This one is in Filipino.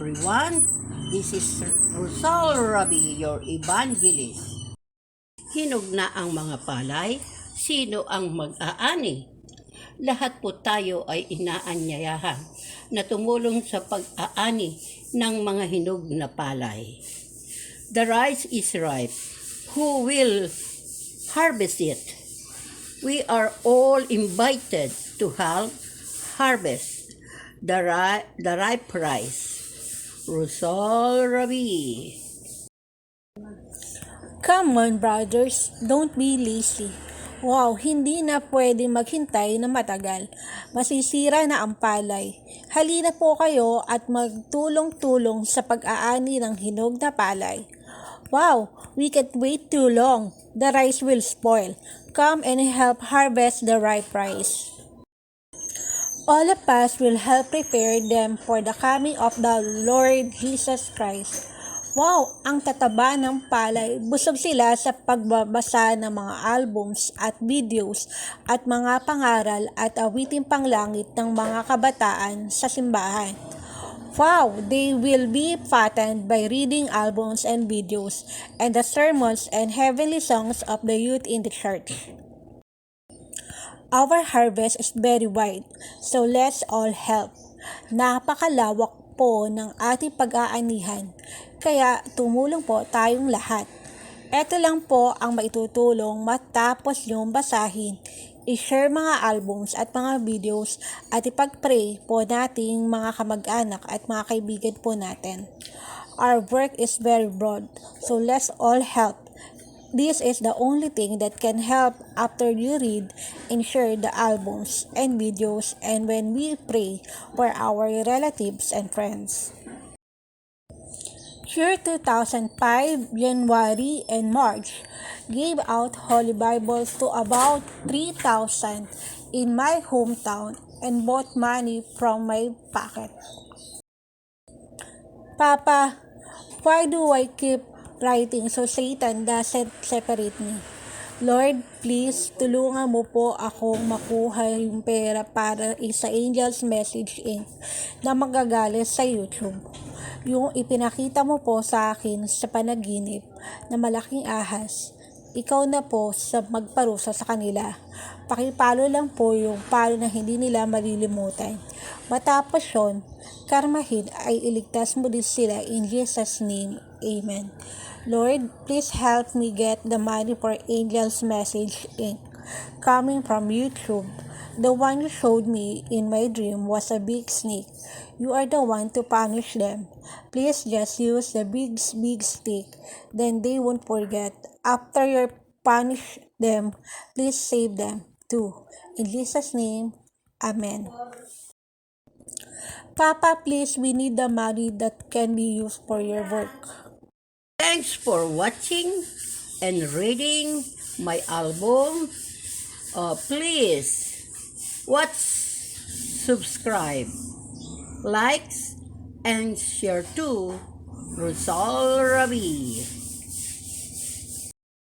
everyone. This is Rosal Rabi, your evangelist. Hinog na ang mga palay. Sino ang mag-aani? Lahat po tayo ay inaanyayahan na tumulong sa pag-aani ng mga hinog na palay. The rice is ripe. Who will harvest it? We are all invited to help harvest the ripe rice. Rosal Rabi. Come on, brothers, don't be lazy. Wow, hindi na pwede maghintay na matagal. Masisira na ang palay. Halina po kayo at magtulong-tulong sa pag-aani ng hinog na palay. Wow, we can't wait too long. The rice will spoil. Come and help harvest the ripe rice. All of us will help prepare them for the coming of the Lord Jesus Christ. Wow, ang tataba ng palay. Busog sila sa pagbabasa ng mga albums at videos at mga pangaral at awiting panglangit ng mga kabataan sa simbahan. Wow, they will be fattened by reading albums and videos and the sermons and heavenly songs of the youth in the church. Our harvest is very wide, so let's all help. Napakalawak po ng ating pag-aanihan, kaya tumulong po tayong lahat. Ito lang po ang maitutulong matapos yung basahin, i-share mga albums at mga videos at ipag-pray po nating mga kamag-anak at mga kaibigan po natin. Our work is very broad, so let's all help. This is the only thing that can help after you read and share the albums and videos and when we pray for our relatives and friends. Year 2005, January and March, gave out Holy Bibles to about 3,000 in my hometown and bought money from my pocket. Papa, why do I keep writing so Satan doesn't separate me? Lord, please, tulungan mo po akong makuha yung pera para sa Angel's Message Inc. na magagalit sa YouTube. Yung ipinakita mo po sa akin sa panaginip na malaking ahas, ikaw na po sa magparusa sa kanila. Pakipalo lang po yung palo na hindi nila malilimutan. Matapos yun, karmahin ay iligtas mo din sila in Jesus' name. Amen. Lord, please help me get the money for Angel's Message Inc. coming from YouTube. The one you showed me in my dream was a big snake. You are the one to punish them. Please just use the big stick, then they won't forget. After you punish them, please save them too. In Jesus' name, Amen. Papa, please, we need the money that can be used for your work. Thanks for watching and reading my album. Please watch, subscribe, likes, and share to Rosal Rabi.